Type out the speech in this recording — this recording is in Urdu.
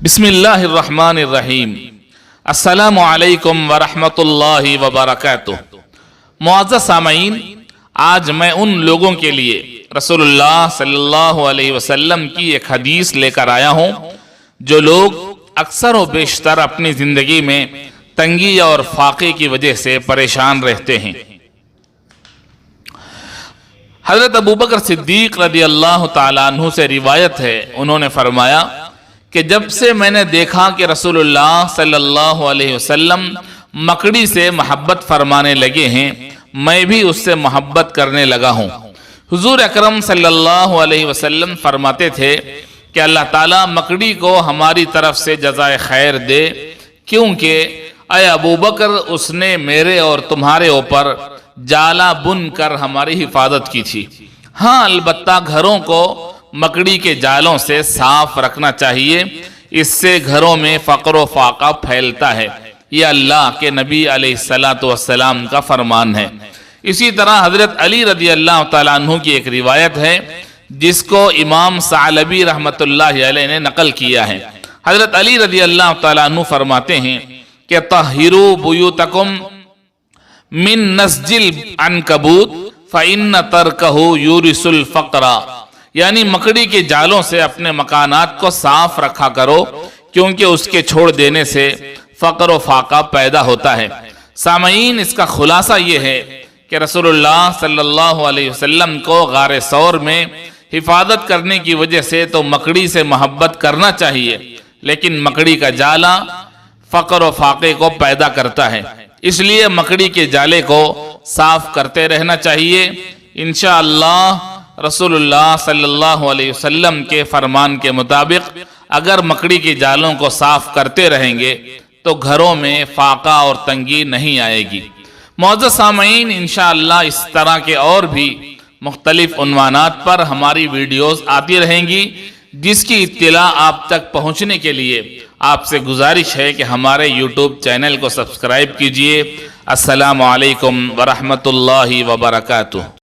بسم اللہ الرحمن الرحیم۔ السلام علیکم ورحمۃ اللہ وبرکاتہ۔ معزز سامعین، آج میں ان لوگوں کے لیے رسول اللہ صلی اللہ علیہ وسلم کی ایک حدیث لے کر آیا ہوں جو لوگ اکثر و بیشتر اپنی زندگی میں تنگی اور فاقے کی وجہ سے پریشان رہتے ہیں۔ حضرت ابوبکر صدیق رضی اللہ تعالیٰ عنہ سے روایت ہے، انہوں نے فرمایا کہ جب سے میں نے دیکھا کہ رسول اللہ صلی اللہ علیہ وسلم مکڑی سے محبت فرمانے لگے ہیں، میں بھی اس سے محبت کرنے لگا ہوں۔ حضور اکرم صلی اللہ علیہ وسلم فرماتے تھے کہ اللہ تعالیٰ مکڑی کو ہماری طرف سے جزائے خیر دے، کیونکہ اے ابوبکر اس نے میرے اور تمہارے اوپر جالا بن کر ہماری حفاظت کی تھی۔ ہاں، البتہ گھروں کو مکڑی کے جالوں سے صاف رکھنا چاہیے، اس سے گھروں میں فقر و فاقہ پھیلتا ہے۔ یہ اللہ کے نبی علیہ السلام کا فرمان ہے۔ اسی طرح حضرت علی رضی اللہ تعالیٰ عنہ کی ایک روایت ہے جس کو امام ثعلبی رحمۃ اللہ علیہ نے نقل کیا ہے۔ حضرت علی رضی اللہ تعالیٰ عنہ فرماتے ہیں کہ طہروا بیوتکم من نسج العنکبوت فإن ترکہ یورث الفقر، یعنی مکڑی کے جالوں سے اپنے مکانات کو صاف رکھا کرو، کیونکہ اس کے چھوڑ دینے سے فقر و فاقہ پیدا ہوتا ہے۔ سامعین، اس کا خلاصہ یہ ہے کہ رسول اللہ صلی اللہ علیہ وسلم کو غار ثور میں حفاظت کرنے کی وجہ سے تو مکڑی سے محبت کرنا چاہیے، لیکن مکڑی کا جالا فقر و فاقے کو پیدا کرتا ہے، اس لیے مکڑی کے جالے کو صاف کرتے رہنا چاہیے۔ انشاءاللہ رسول اللہ صلی اللہ علیہ وسلم کے فرمان کے مطابق اگر مکڑی کے جالوں کو صاف کرتے رہیں گے تو گھروں میں فاقہ اور تنگی نہیں آئے گی۔ معزز سامعین، انشاءاللہ اس طرح کے اور بھی مختلف عنوانات پر ہماری ویڈیوز آتی رہیں گی، جس کی اطلاع آپ تک پہنچنے کے لیے آپ سے گزارش ہے کہ ہمارے یوٹیوب چینل کو سبسکرائب کیجئے۔ السلام علیکم ورحمۃ اللہ وبرکاتہ۔